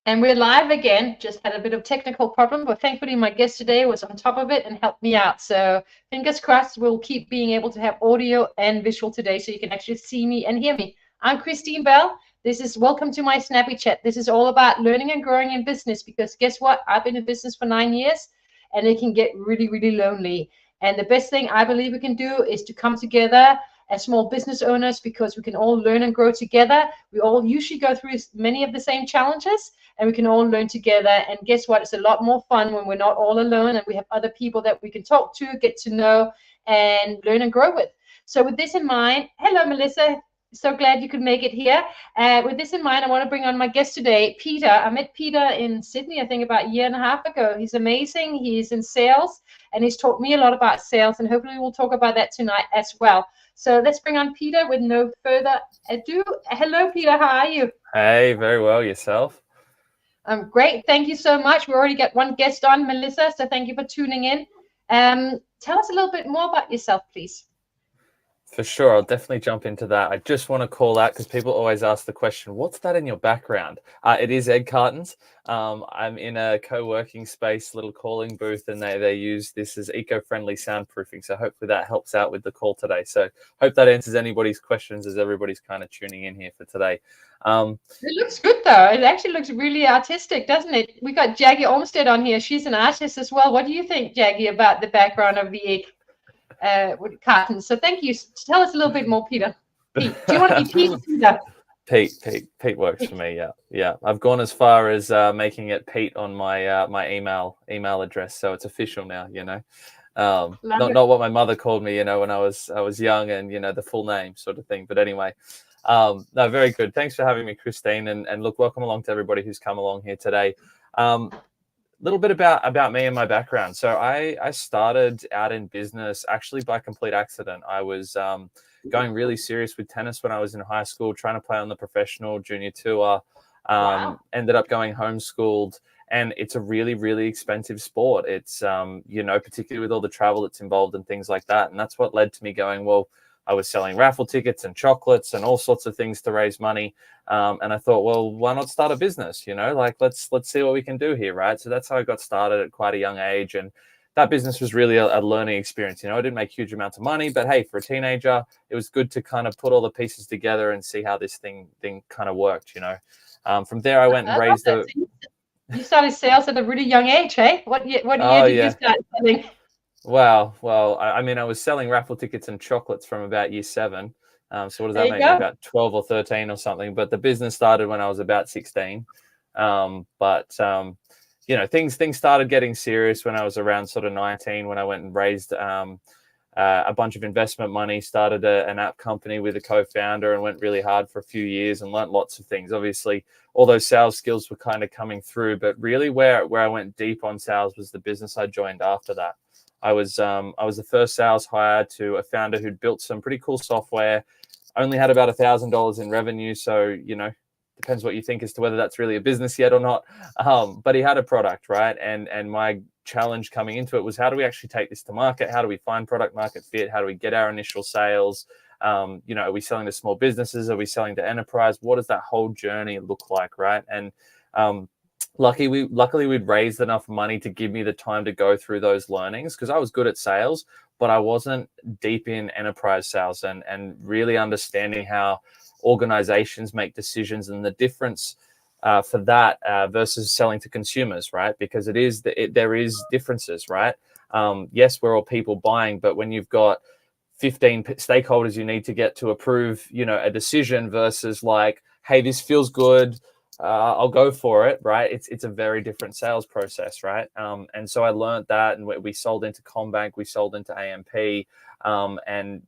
And we're live again. Just had a bit of technical problem, but thankfully my guest today was on top of it and helped me out. So fingers crossed we'll keep being able to have audio and visual today so you can actually see me and hear me. I'm Christine Bell. This is welcome to my Snappy Chat. This is all about learning and growing in business because guess what? I've been in business for 9 years and it can get really, really lonely. And the best thing I believe we can do is to come together as small business owners because we can all learn and grow together. We all usually go through many of the same challenges and we can all learn together. And guess what? It's a lot more fun when we're not all alone and we have other people that we can talk to, get to know, and learn and grow with. So with this in mind, hello, Melissa. So glad you could make it here. With this in mind, I want to bring on my guest today, Peter. I met Peter in Sydney, I think about a year and a half ago. He's amazing. He's in sales, and he's taught me a lot about sales, and hopefully we'll talk about that tonight as well. So let's bring on Peter with no further ado. Hello, Peter. How are you? Hey, very well. Yourself? I'm great. Thank you so much. We already got one guest on, Melissa, so thank you for tuning in. Tell us a little bit more about yourself, please. For sure. I'll definitely jump into that. I just want to call out because people always ask the question, what's that in your background? It is egg cartons. I'm in a co-working space, little calling booth, and they use this as eco-friendly soundproofing. So hopefully that helps out with the call today. So hope that answers anybody's questions as everybody's kind of tuning in here for today. It looks good, though. It actually looks really artistic, doesn't it? We got Jackie Olmsted on here. She's an artist as well. What do you think, Jackie, about the background of the egg with cartons? So thank you. Tell us a little bit more, Peter. Pete. Do you want to be Pete or Peter? Pete works for me. Yeah. I've gone as far as making it Pete on my my email address, so it's official now. Not what my mother called me, when I was young, and the full name sort of thing. But anyway, no, very good. Thanks for having me, Christine, and look, welcome along to everybody who's come along here today. Little bit about me and my background. So I started out in business actually by complete accident. I was going really serious with tennis when I was in high school, trying to play on the professional junior tour. Wow. Ended up going homeschooled, and it's a really, really expensive sport. It's particularly with all the travel that's involved and things like that. And that's what led to me going, well, I was selling raffle tickets and chocolates and all sorts of things to raise money. And I thought, well, why not start a business? Let's see what we can do here, right? So that's how I got started at quite a young age. And that business was really a learning experience. I didn't make huge amounts of money, but hey, for a teenager, it was good to kind of put all the pieces together and see how this thing kind of worked. From there, I went and raised a. You started sales at a really young age, hey? What year did you start selling? Well, I mean, I was selling raffle tickets and chocolates from about year 7. So what does that make me? About 12 or 13 or something. But the business started when I was about 16. Things started getting serious when I was around sort of 19, when I went and raised a bunch of investment money, started an app company with a co-founder, and went really hard for a few years and learned lots of things. Obviously, all those sales skills were kind of coming through, but really where I went deep on sales was the business I joined after that. I was the first sales hire to a founder who'd built some pretty cool software, only had about $1,000 in revenue. So, depends what you think as to whether that's really a business yet or not. But he had a product, right? And my challenge coming into it was, how do we actually take this to market? How do we find product market fit? How do we get our initial sales? Are we selling to small businesses? Are we selling to enterprise? What does that whole journey look like, right? And luckily we'd raised enough money to give me the time to go through those learnings, because I was good at sales, but I wasn't deep in enterprise sales and really understanding how organizations make decisions and the difference for that versus selling to consumers, right? Because there is differences, right? Yes, we're all people buying, but when you've got 15 stakeholders you need to get to approve, a decision versus like, hey, this feels good, I'll go for it, right? It's a very different sales process, right? And so I learned that, and we sold into Combank, we sold into AMP, and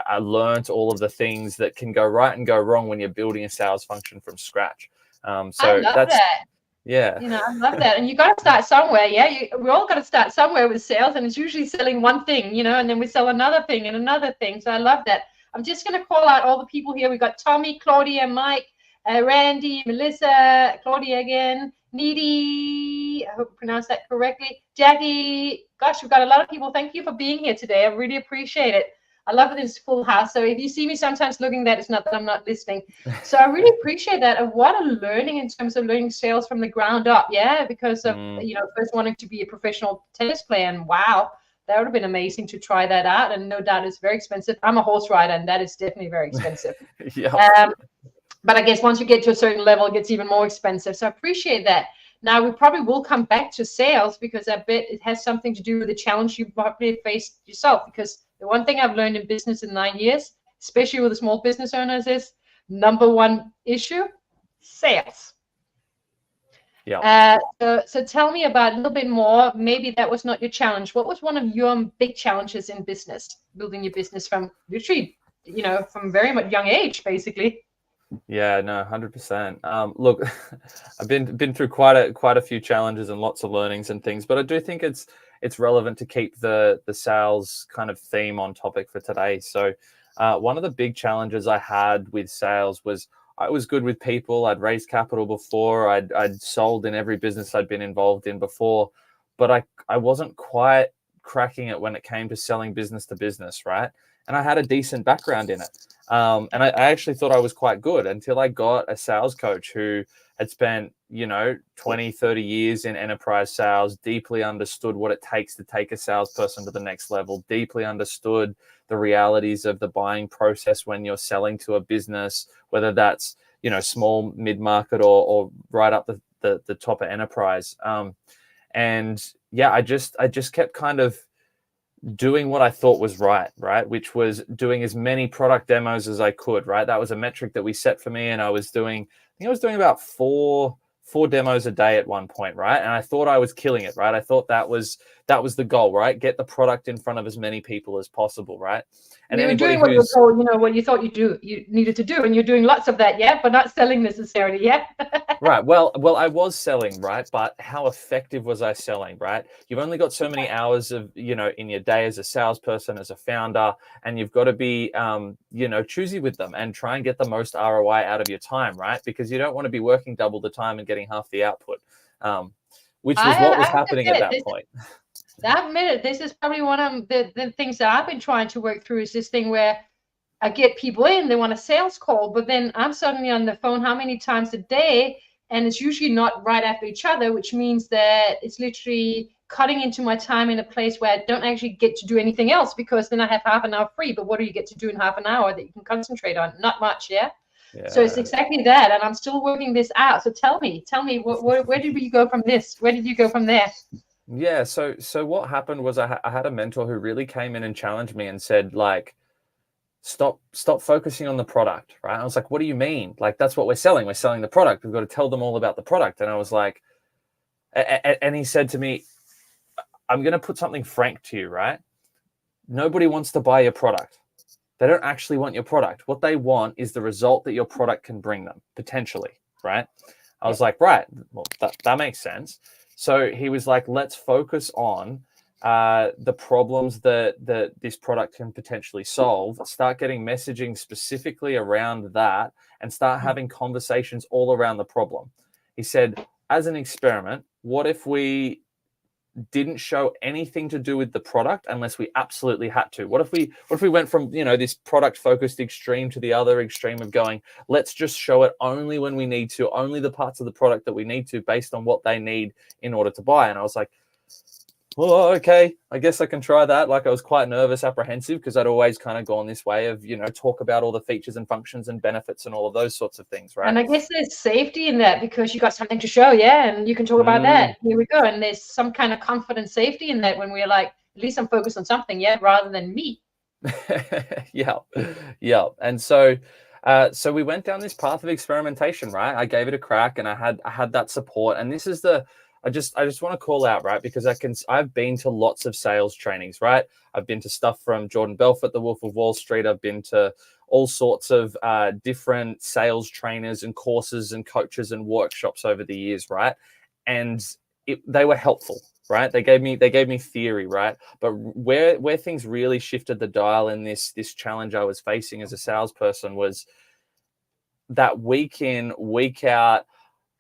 I learned all of the things that can go right and go wrong when you're building a sales function from scratch. I love that. Yeah. I love that. And you got to start somewhere. Yeah. We all got to start somewhere with sales, and it's usually selling one thing, and then we sell another thing and another thing. So I love that. I'm just going to call out all the people here. We got Tommy, Claudia, Mike, Randy, Melissa, Claudia again, Needy, I hope I pronounced that correctly, Jackie. Gosh, we've got a lot of people. Thank you for being here today. I really appreciate it. I love it. It's full house. So if you see me sometimes looking that, it's not that I'm not listening. So I really appreciate that. And what a learning in terms of learning sales from the ground up. Yeah, because of, first wanting to be a professional tennis player. And wow, that would have been amazing to try that out. And no doubt it's very expensive. I'm a horse rider, and that is definitely very expensive. Yeah. But I guess once you get to a certain level, it gets even more expensive. So I appreciate that. Now, we probably will come back to sales because I bet it has something to do with the challenge you probably faced yourself. Because the one thing I've learned in business in 9 years, especially with the small business owners, is number one issue, sales. Yeah. So tell me about a little bit more. Maybe that was not your challenge. What was one of your big challenges in business, building your business from literally, from very much young age, basically? Yeah, no, 100%. Look, I've been through quite a few challenges and lots of learnings and things, but I do think it's relevant to keep the sales kind of theme on topic for today. So one of the big challenges I had with sales was I was good with people. I'd raised capital before. I'd sold in every business I'd been involved in before, but I wasn't quite cracking it when it came to selling business to business, right? And I had a decent background in it. And I actually thought I was quite good until I got a sales coach who had spent, 20, 30 years in enterprise sales, deeply understood what it takes to take a salesperson to the next level, deeply understood the realities of the buying process when you're selling to a business, whether that's, small, mid-market or right up the top of enterprise. And yeah, I just kept kind of doing what I thought was right, which was doing as many product demos as I could, right? That was a metric that we set for me, and I was doing about four demos a day at one point, right? And I thought I was killing it, right? I thought that was the goal, right? Get the product in front of as many people as possible, right? And you were doing what you were told, what you thought you needed to do, and you're doing lots of that, yeah, but not selling necessarily, yeah. Right. Well, I was selling, right? But how effective was I selling, right? You've only got so many hours of, in your day as a salesperson, as a founder, and you've got to be, choosy with them and try and get the most ROI out of your time, right? Because you don't want to be working double the time and getting half the output, which was what was happening at that point. That minute, this is probably one of the things that I've been trying to work through, is this thing where I get people in, they want a sales call, but then I'm suddenly on the phone how many times a day, and it's usually not right after each other, which means that it's literally cutting into my time in a place where I don't actually get to do anything else, because then I have half an hour free. But what do you get to do in half an hour that you can concentrate on? Not much, yeah? So it's exactly that, and I'm still working this out. So tell me, where did we go from this? Where did you go from there? Yeah, so what happened was I had a mentor who really came in and challenged me and said, like, stop focusing on the product, right? I was like, what do you mean? Like, that's what we're selling. We're selling the product. We've got to tell them all about the product. And I was like, and he said to me, I'm going to put something frank to you, right? Nobody wants to buy your product. They don't actually want your product. What they want is the result that your product can bring them, potentially, right? I was like, right, well, that makes sense. So he was like, let's focus on the problems that this product can potentially solve, start getting messaging specifically around that, and start having conversations all around the problem. He said, as an experiment, what if we didn't show anything to do with the product unless we absolutely had to? What if we went from, this product focused extreme to the other extreme of going, let's just show it only when we need to, only the parts of the product that we need to, based on what they need in order to buy. And I was like, well, okay, I guess I can try that. Like, I was quite nervous, apprehensive, because I'd always kind of gone this way of, talk about all the features and functions and benefits and all of those sorts of things, right? And I guess there's safety in that, because you got something to show, yeah, and you can talk about that. Here we go. And there's some kind of confidence, safety in that, when we're like, at least I'm focused on something, yeah, rather than me. Yeah. And so we went down this path of experimentation, right? I gave it a crack, and I had that support. And this is I just want to call out, right? Because I've been to lots of sales trainings, right? I've been to stuff from Jordan Belfort, the Wolf of Wall Street. I've been to all sorts of different sales trainers and courses and coaches and workshops over the years, right? And they were helpful, right? They gave me theory, right? But where things really shifted the dial in this challenge I was facing as a salesperson was that week in, week out,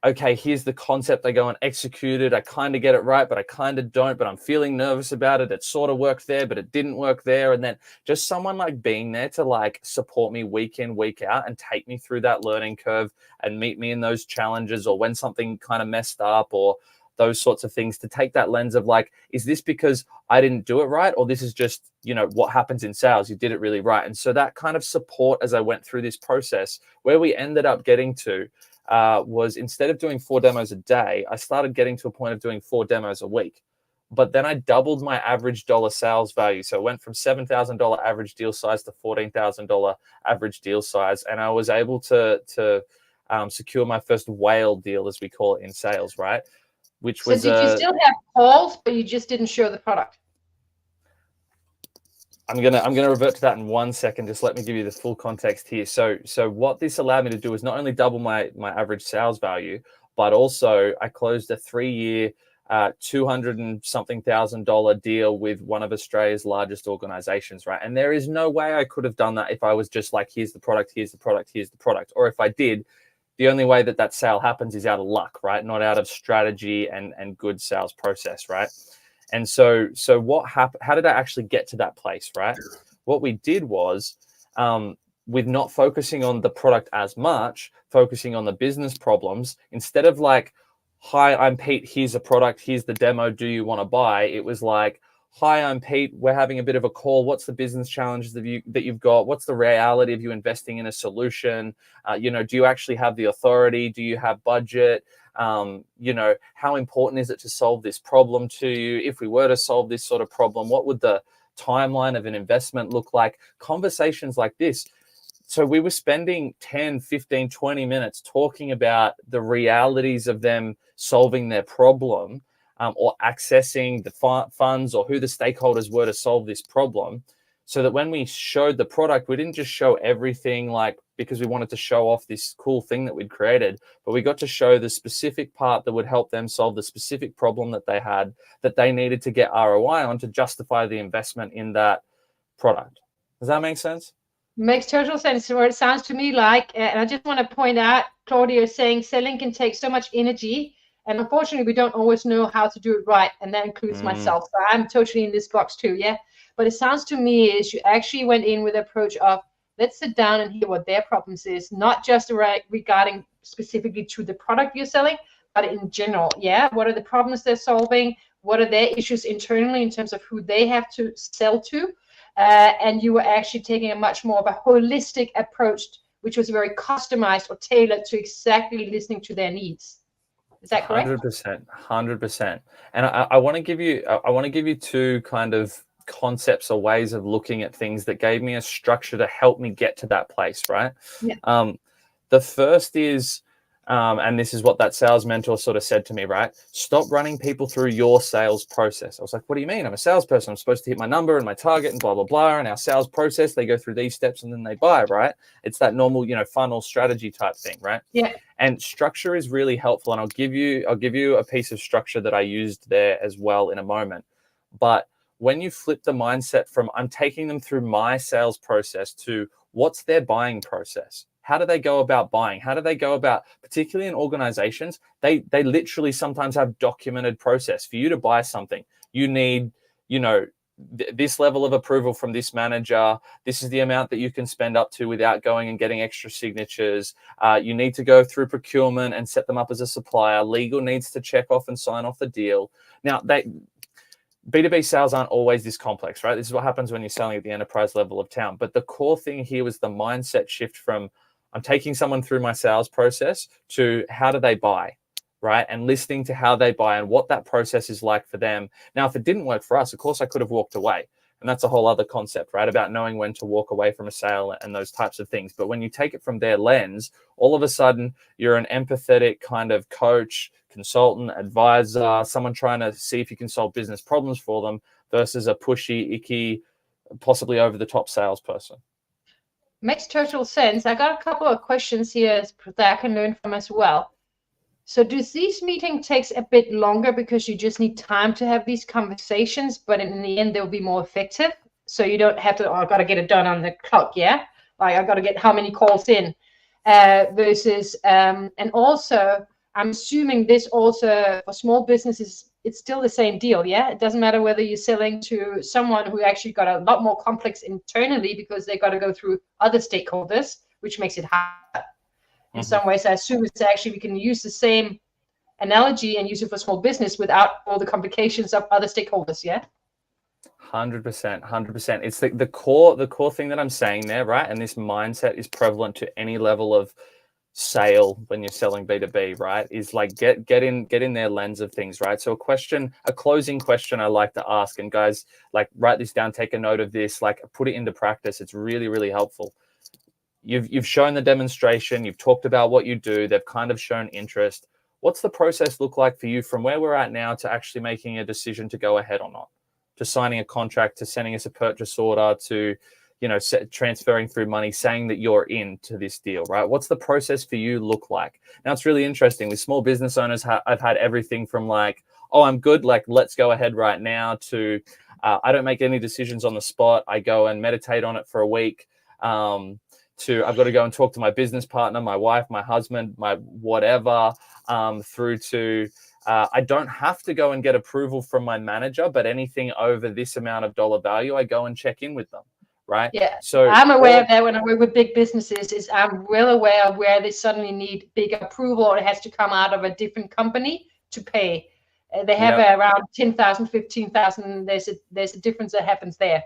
okay, here's the concept. I go and execute it. I kind of get it right, but I kind of don't, but I'm feeling nervous about it. It sort of worked there, but it didn't work there. And then just someone like being there to like support me week in, week out and take me through that learning curve and meet me in those challenges, or when something kind of messed up or those sorts of things, to take that lens of like, is this because I didn't do it right? Or this is just, you know, what happens in sales, you did it really right. And so that kind of support as I went through this process, where we ended up getting to was, instead of doing 4 demos a day, I started getting to a point of doing 4 demos a week. But then I doubled my average dollar sales value. So it went from $7,000 average deal size to $14,000 average deal size. And I was able to secure my first whale deal, as we call it in sales, right? Which was, did you still have calls, but you just didn't show the product? I'm gonna revert to that in 1 second. Just let me give you the full context here. So what this allowed me to do is not only double my average sales value, but also I closed a 3-year, $200 and something thousand deal with one of Australia's largest organizations, right? And there is no way I could have done that if I was just like, here's the product, here's the product, here's the product. Or if I did, the only way that sale happens is out of luck, right? Not out of strategy and good sales process, right? And so what happened? How did I actually get to that place, right? What we did was, with not focusing on the product as much, focusing on the business problems, instead of like, hi, I'm Pete, here's a product, here's the demo, do you want to buy? It was like, hi, I'm Pete, we're having a bit of a call. What's the business challenges that you've got? What's the reality of you investing in a solution? You know, do you actually have the authority? Do you have budget? You know, how important is it to solve this problem to you? If we were to solve this sort of problem, what would the timeline of an investment look like? Conversations like this. So we were spending 10, 15, 20 minutes talking about the realities of them solving their problem, or accessing the funds, or who the stakeholders were to solve this problem, so that when we showed the product, we didn't just show everything like because we wanted to show off this cool thing that we'd created, but we got to show the specific part that would help them solve the specific problem that they had, that they needed to get ROI on to justify the investment in that product. Does that make sense? Makes total sense. Or it sounds to me like, and I just want to point out, Claudia is saying selling can take so much energy, and unfortunately we don't always know how to do it right, and that includes myself. So I'm totally in this box too, yeah. But it sounds to me is you actually went in with the approach of, let's sit down and hear what their problems is, not just regarding specifically to the product you're selling, but in general, yeah. What are the problems they're solving? What are their issues internally in terms of who they have to sell to? And you were actually taking a much more of a holistic approach, which was very customized or tailored to exactly listening to their needs. Is that correct? 100%. And I want to give you 2 kind of concepts or ways of looking at things that gave me a structure to help me get to that place, right? Yeah. The first is, and this is what that sales mentor sort of said to me, right? Stop running people through your sales process. I was like, what do you mean? I'm a salesperson. I'm supposed to hit my number and my target and blah, blah, blah. And our sales process, they go through these steps and then they buy, right? It's that normal, you know, funnel strategy type thing, right? Yeah. And structure is really helpful. And I'll give you a piece of structure that I used there as well in a moment. But when you flip the mindset from I'm taking them through my sales process to what's their buying process? How do they go about buying? How do they go about, particularly in organizations, they literally sometimes have documented process. For you to buy something, you need, you know, this level of approval from this manager. This is the amount that you can spend up to without going and getting extra signatures. You need to go through procurement and set them up as a supplier. Legal needs to check off and sign off the deal. Now, B2B sales aren't always this complex, right? This is what happens when you're selling at the enterprise level of town. But the core thing here was the mindset shift from I'm taking someone through my sales process to how do they buy, right? And listening to how they buy and what that process is like for them. Now, if it didn't work for us, of course, I could have walked away. And that's a whole other concept, right? About knowing when to walk away from a sale and those types of things. But when you take it from their lens, all of a sudden you're an empathetic kind of coach, consultant, advisor, someone trying to see if you can solve business problems for them versus a pushy, icky, possibly over the top salesperson. Makes total sense. I got a couple of questions here that I can learn from as well. So does these meetings takes a bit longer because you just need time to have these conversations, but in the end they'll be more effective? So you don't have to, oh, I got to get it done on the clock, yeah? Like I got to get how many calls in versus, and also I'm assuming this also for small businesses, it's still the same deal, yeah? It doesn't matter whether you're selling to someone who actually got a lot more complex internally because they got to go through other stakeholders, which makes it hard. In some ways, I assume it's actually, we can use the same analogy and use it for small business without all the complications of other stakeholders, yeah? 100%, 100%. It's the core thing that I'm saying there, right? And this mindset is prevalent to any level of sale when you're selling B2B, right? Is like get in their lens of things, right? So a closing question I like to ask, and guys, like write this down, take a note of this, like put it into practice. It's really, really helpful. You've shown the demonstration, you've talked about what you do, they've kind of shown interest. What's the process look like for you from where we're at now to actually making a decision to go ahead or not? To signing a contract, to sending us a purchase order, to transferring through money, saying that you're into this deal, right? What's the process for you look like? Now, it's really interesting. With small business owners, I've had everything from like, oh, I'm good, like, let's go ahead right now, to I don't make any decisions on the spot. I go and meditate on it for a week, to I've got to go and talk to my business partner, my wife, my husband, my whatever, through to I don't have to go and get approval from my manager, but anything over this amount of dollar value, I go and check in with them, right? Yeah, so I'm aware of that when I work with big businesses. Is I'm well aware of where they suddenly need big approval, or it has to come out of a different company to pay. They have around 10,000, 15,000. There's a difference that happens there.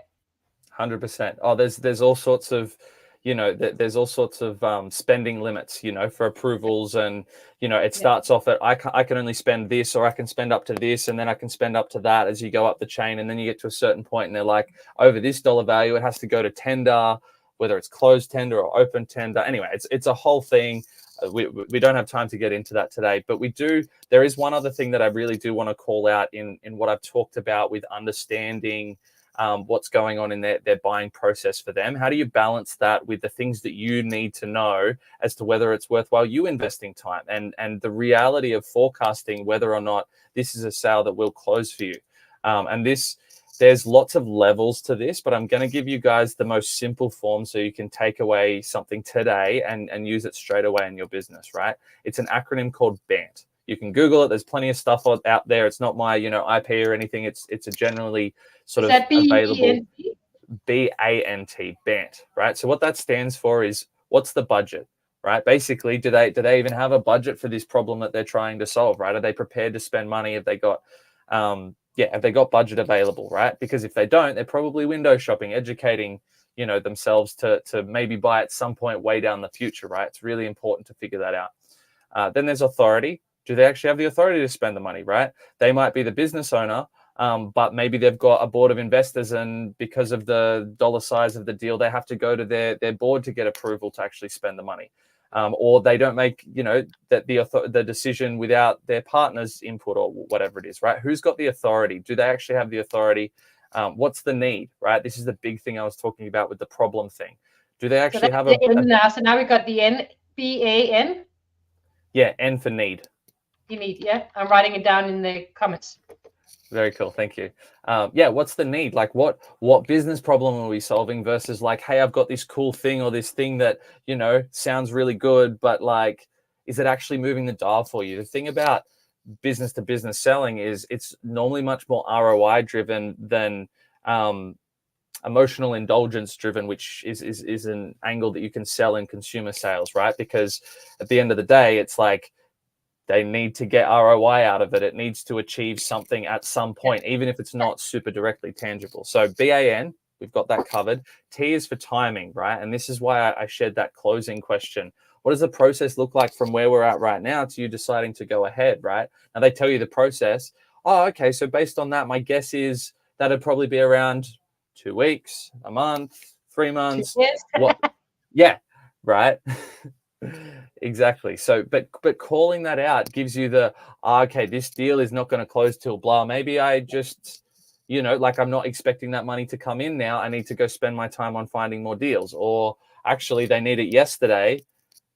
100%. Oh, there's all sorts of, there's all sorts of spending limits, for approvals, and it starts off at I can only spend this, or I can spend up to this, and then I can spend up to that as you go up the chain, and then you get to a certain point, and they're like, over this dollar value, it has to go to tender, whether it's closed tender or open tender. Anyway, it's a whole thing. We don't have time to get into that today, but there is one other thing that I really do want to call out in what I've talked about with understanding what's going on in their buying process for them. How do you balance that with the things that you need to know as to whether it's worthwhile you investing time, and the reality of forecasting whether or not this is a sale that will close for you? There's lots of levels to this, but I'm going to give you guys the most simple form so you can take away something today and use it straight away in your business, right? It's an acronym called BANT. You can Google it. There's plenty of stuff out there. It's not my, IP or anything. It's a generally sort of available. BANT, BANT, right? So what that stands for is, what's the budget, right? Basically, do they even have a budget for this problem that they're trying to solve, right? Are they prepared to spend money? Have they got budget available, right? Because if they don't, they're probably window shopping, educating, themselves to maybe buy at some point way down the future, right? It's really important to figure that out. Then there's authority. Do they actually have the authority to spend the money, right? They might be the business owner, but maybe they've got a board of investors, and because of the dollar size of the deal, they have to go to their board to get approval to actually spend the money. Or they don't make, the decision without their partner's input, or whatever it is, right? Who's got the authority? Do they actually have the authority? What's the need, right? This is the big thing I was talking about with the problem thing. Do they actually have a now? So now we got the N, BAN. Yeah, N for need. You need, yeah. I'm writing it down in the comments. Very cool. Thank you. What's the need? Like, what business problem are we solving versus like, hey, I've got this cool thing, or this thing that, sounds really good, but like, is it actually moving the dial for you? The thing about business to business selling is it's normally much more ROI driven than emotional indulgence driven, which is an angle that you can sell in consumer sales, right? Because at the end of the day, it's like, they need to get ROI out of it. It needs to achieve something at some point, even if it's not super directly tangible. So BAN, we've got that covered. T is for timing, right? And this is why I shared that closing question. What does the process look like from where we're at right now to you deciding to go ahead, right? Now they tell you the process. Oh, okay. So based on that, my guess is that'd probably be around 2 weeks, a month, 3 months. What? Yeah, right. Exactly. So, but calling that out gives you the, okay, this deal is not going to close till blah. Maybe I just, like, I'm not expecting that money to come in now. I need to go spend my time on finding more deals. Or actually, they need it yesterday.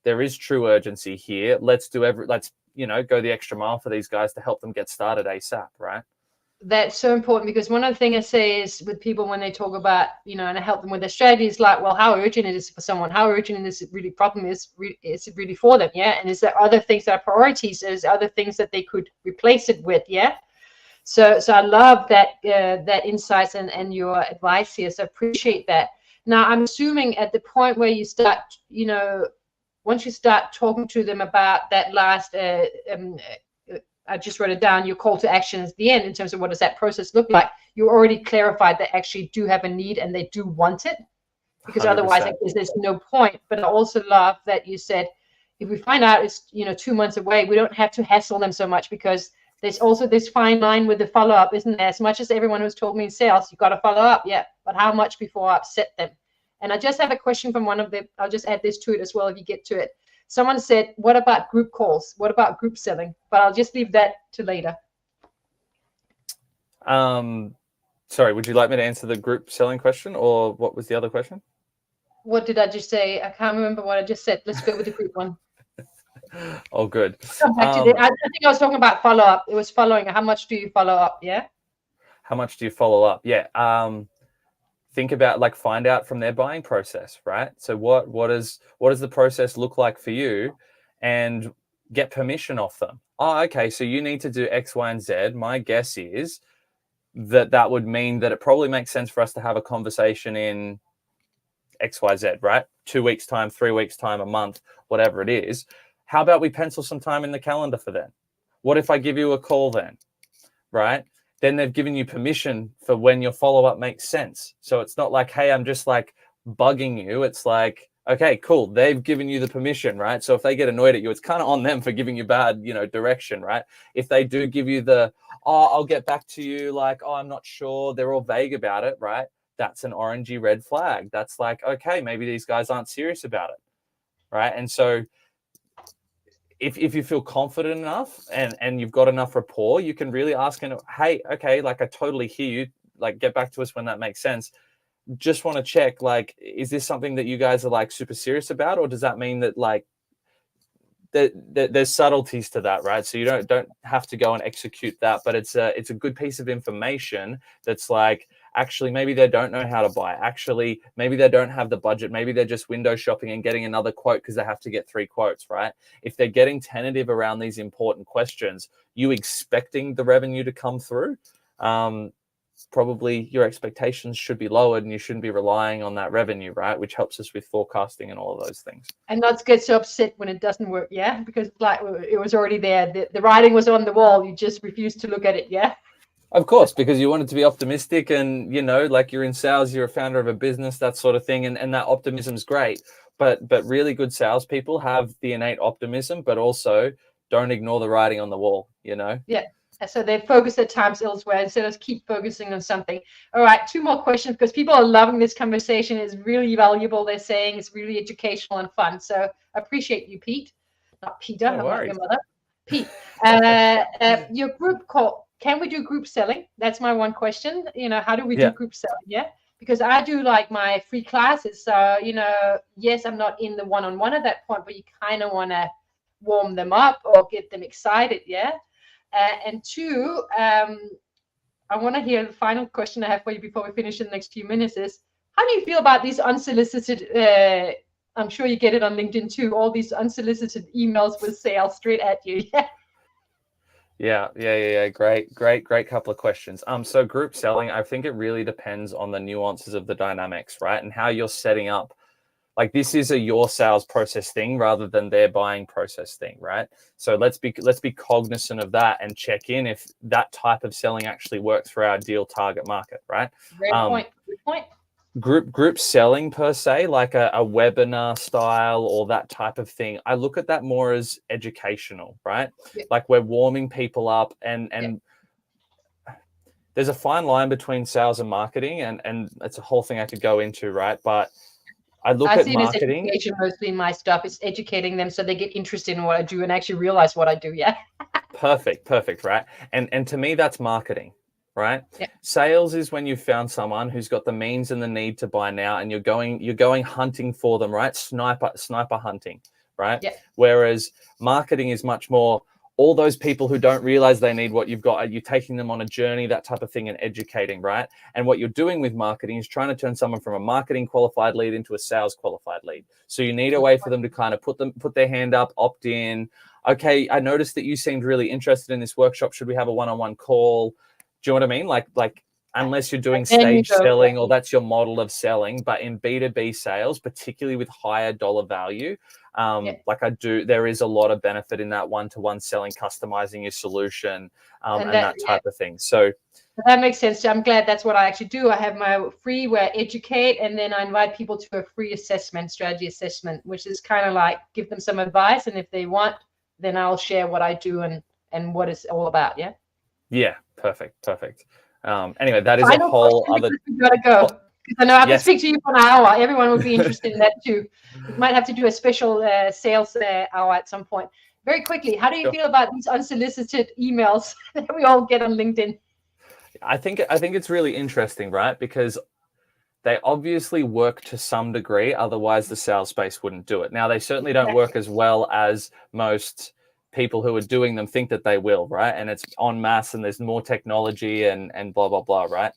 There is true urgency here. Let's go the extra mile for these guys to help them get started ASAP, right? That's so important, because one of the things I say is with people when they talk about, and I help them with their strategies, like, well, how urgent it is for someone, how urgent is it really problem is it really for them, yeah? And is there other things that are priorities? Is other things that they could replace it with, yeah? So I love that that insights and your advice here. So I appreciate that. Now I'm assuming at the point where you start, once you start talking to them about that last I just wrote it down, your call to action is the end in terms of what does that process look like. You already clarified they actually do have a need and they do want it, because 100%. otherwise I guess there's no point. But I also love that you said, if we find out it's 2 months away, we don't have to hassle them so much, because there's also this fine line with the follow-up, isn't there? As much as everyone who's told me in sales, you've got to follow up, yeah, but how much before I upset them? And I just have a question from one of the, I'll just add this to it as well if you get to it. Someone said, what about group calls? What about group selling? But I'll just leave that to later. Sorry, would you like me to answer the group selling question, or what was the other question? What did I just say? I can't remember what I just said. Let's go with the group one. Oh, good. Come back to that. I think I was talking about follow-up. It was following. How much do you follow up? Yeah. How much do you follow up? Yeah. Think about, like, find out from their buying process, right? So what does the process look like for you, and get permission off them. Oh, okay, so you need to do X, Y, and Z. My guess is that would mean that it probably makes sense for us to have a conversation in X, Y, Z, right? 2 weeks time, 3 weeks time, a month, whatever it is. How about we pencil some time in the calendar for then? What if I give you a call then, right? Then they've given you permission for when your follow-up makes sense. So it's not like, hey, I'm just like bugging you. It's like, okay, cool. They've given you the permission, right? So if they get annoyed at you, it's kind of on them for giving you bad, direction, right? If they do give you the, oh, I'll get back to you, like, oh, I'm not sure, they're all vague about it, right? That's an orangey red flag. That's like, okay, maybe these guys aren't serious about it, right? And so if you feel confident enough and you've got enough rapport, you can really ask, hey, okay, like, I totally hear you, like, get back to us when that makes sense. Just want to check, like, is this something that you guys are, like, super serious about, or does that mean that, like, there's subtleties to that, right? So you don't have to go and execute that, but it's a good piece of information that's like, actually, maybe they don't know how to buy. Actually, maybe they don't have the budget. Maybe they're just window shopping and getting another quote because they have to get 3 quotes, right? If they're getting tentative around these important questions, you expecting the revenue to come through, probably your expectations should be lowered, and you shouldn't be relying on that revenue, right? Which helps us with forecasting and all of those things. And not get so upset when it doesn't work, yeah? Because, like, it was already there. The writing was on the wall. You just refused to look at it, yeah? Of course, because you wanted to be optimistic, and, like, you're in sales, you're a founder of a business, that sort of thing. And that optimism is great. But really good salespeople have the innate optimism, but also don't ignore the writing on the wall, Yeah. So they focus their times elsewhere instead of keep focusing on something. All right, 2 more questions, because people are loving this conversation. It's really valuable. They're saying it's really educational and fun. So I appreciate you, Pete. Not Peter, I'm not your mother. Pete, your group call, can we do group selling? That's my one question. How do we do group selling? Yeah, because I do, like, my free classes. So, yes, I'm not in the one-on-one at that point, but you kind of want to warm them up or get them excited. Yeah. And 2, I want to hear the final question I have for you before we finish in the next few minutes is, how do you feel about these unsolicited, I'm sure you get it on LinkedIn too, all these unsolicited emails with sales straight at you? Yeah. Great couple of questions. So group selling, I think it really depends on the nuances of the dynamics, right? And how you're setting up. Like, this is your sales process thing rather than their buying process thing, right? So let's be cognizant of that and check in if that type of selling actually works for our ideal target market, right? Great point. Good point. Group selling per se, like a webinar style or that type of thing, I look at that more as educational, right? Yeah. Like, we're warming people up, and there's a fine line between sales and marketing, and it's a whole thing I could go into, right? But I see it as education mostly in my stuff. It's educating them so they get interested in what I do and actually realize what I do. Yeah. Perfect, right? And to me, that's marketing, right? Yeah. Sales is when you've found someone who's got the means and the need to buy now, and you're going hunting for them, right? Sniper hunting, right? Yeah. Whereas marketing is much more, all those people who don't realize they need what you've got, are you taking them on a journey, that type of thing, and educating, right? And what you're doing with marketing is trying to turn someone from a marketing qualified lead into a sales qualified lead. So you need a way for them to kind of put their hand up, opt in. Okay, I noticed that you seemed really interested in this workshop. Should we have a one-on-one call? Do you know what I mean? Like unless you're doing stage selling or that's your model of selling, but in B2B sales, particularly with higher dollar value, like there is a lot of benefit in that one-to-one selling, customizing your solution, and that type of thing. So that makes sense. I'm glad that's what I actually do. I have my free where I educate, and then I invite people to a free assessment, strategy assessment, which is kind of like give them some advice. And if they want, then I'll share what I do and what it's all about. Yeah. Yeah. Perfect. Anyway, that is a whole other. We gotta go because I know I have to speak to you for an hour. Everyone would be interested in that too. We might have to do a special sales hour at some point. Very quickly, how do you feel about these unsolicited emails that we all get on LinkedIn? I think it's really interesting, right? Because they obviously work to some degree. Otherwise, the sales space wouldn't do it. Now, they certainly don't work as well as most people who are doing them think that they will, right? And it's en masse and there's more technology and blah, blah, blah, right?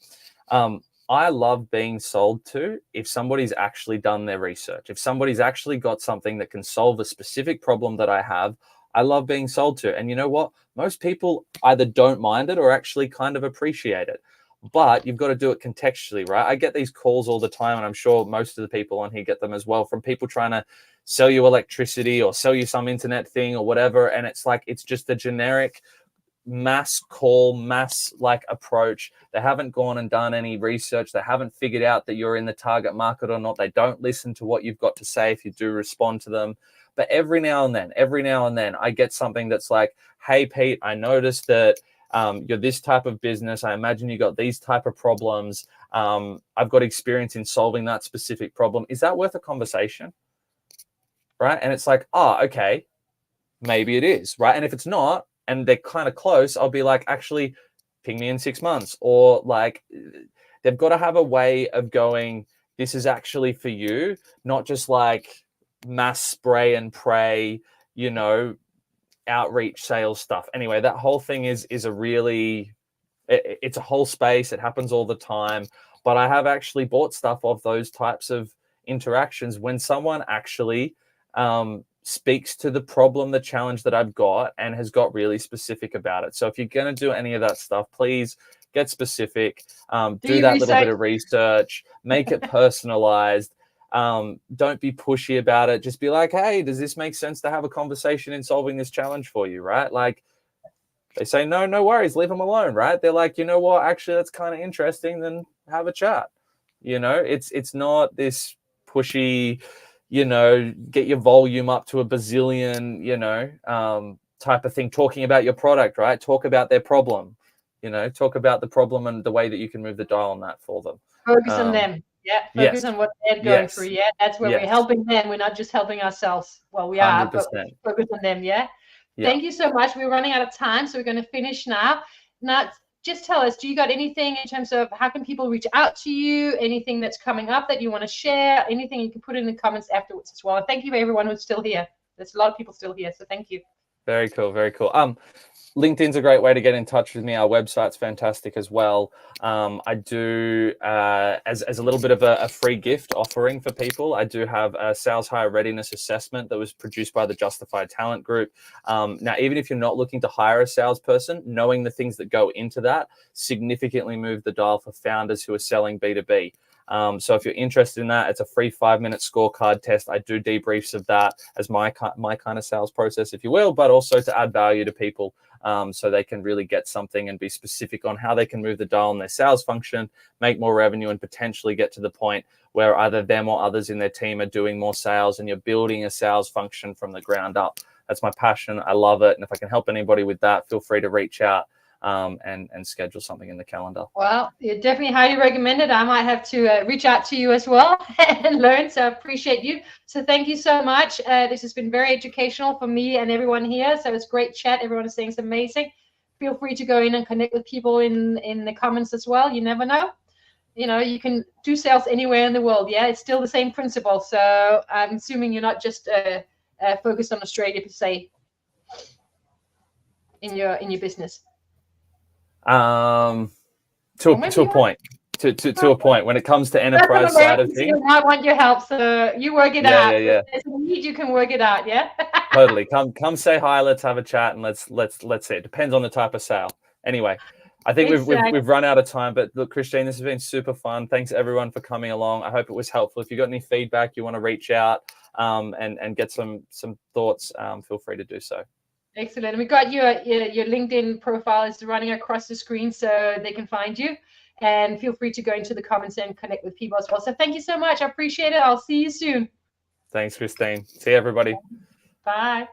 I love being sold to if somebody's actually done their research. If somebody's actually got something that can solve a specific problem that I have, I love being sold to. And you know what? Most people either don't mind it or actually kind of appreciate it. But you've got to do it contextually, right? I get these calls all the time, and I'm sure most of the people on here get them as well, from people trying to sell you electricity or sell you some internet thing or whatever. And it's like, it's just a generic mass call, mass like approach. They haven't gone and done any research. They haven't figured out that you're in the target market or not. They don't listen to what you've got to say if you do respond to them. But every now and then, I get something that's like, hey, Pete, I noticed that you're this type of business. I imagine you got these type of problems. I've got experience in solving that specific problem. Is that worth a conversation? Right? And it's like, oh, okay, maybe it is, right? And if it's not, and they're kind of close, I'll be like, actually, ping me in 6 months. Or like, they've got to have a way of going, this is actually for you, not just like mass spray and pray, you know, outreach sales stuff. Anyway, that whole thing is a really, it's a whole space. It happens all the time. But I have actually bought stuff of those types of interactions when someone actually speaks to the problem, the challenge that I've got, and has got really specific about it. So if you're going to do any of that stuff, please get specific, do that little bit of research, make it personalized. Don't be pushy about it. Just be like, hey, does this make sense to have a conversation in solving this challenge for you, right? Like, they say, no worries, leave them alone, right? They're like, you know what, actually, that's kind of interesting, then have a chat. You know, it's not this pushy, you know, get your volume up to a bazillion, you know, type of thing, talking about your product, right? Talk about their problem, you know, talk about the problem and the way that you can move the dial on that for them. Focus on them. Yeah, focus on what they're going through. Yeah, that's where we're helping them. We're not just helping ourselves. Well, we are, 100%. But focus on them. Yeah. Thank you so much. We're running out of time, so we're going to finish now. Now, just tell us, do you got anything in terms of how can people reach out to you? Anything that's coming up that you want to share? Anything you can put in the comments afterwards as well. And thank you for everyone who's still here. There's a lot of people still here, so thank you. Very cool. Very cool. LinkedIn's a great way to get in touch with me. Our website's fantastic as well. I do, as a little bit of a free gift offering for people, I do have a sales hire readiness assessment that was produced by the Justified Talent Group. Now, even if you're not looking to hire a salesperson, knowing the things that go into that significantly move the dial for founders who are selling B2B. So if you're interested in that, it's a free 5-minute scorecard test. I do debriefs of that as my kind of sales process, if you will, but also to add value to people so they can really get something and be specific on how they can move the dial in their sales function, make more revenue, and potentially get to the point where either them or others in their team are doing more sales and you're building a sales function from the ground up. That's my passion. I love it. And if I can help anybody with that, feel free to reach out. And schedule something in the calendar. Well, you're definitely highly recommended. I might have to reach out to you as well and learn. So I appreciate you. So thank you so much. This has been very educational for me and everyone here. So it's great chat. Everyone is saying it's amazing. Feel free to go in and connect with people in the comments as well. You never know. You know, you can do sales anywhere in the world. Yeah, it's still the same principle. So I'm assuming you're not just focused on Australia per se. in your business? To a point. To a point. When it comes to enterprise side of things, I want your help, so you work it out. Yeah. If there's a need, you can work it out. Yeah. Totally. Come say hi. Let's have a chat, and let's see. It depends on the type of sale. Anyway, I think we've run out of time. But look, Christine, this has been super fun. Thanks everyone for coming along. I hope it was helpful. If you got any feedback, you want to reach out and get some thoughts, feel free to do so. Excellent. And we got your LinkedIn profile is running across the screen so they can find you. And feel free to go into the comments and connect with people as well. So thank you so much. I appreciate it. I'll see you soon. Thanks, Christine. See you, everybody. Bye.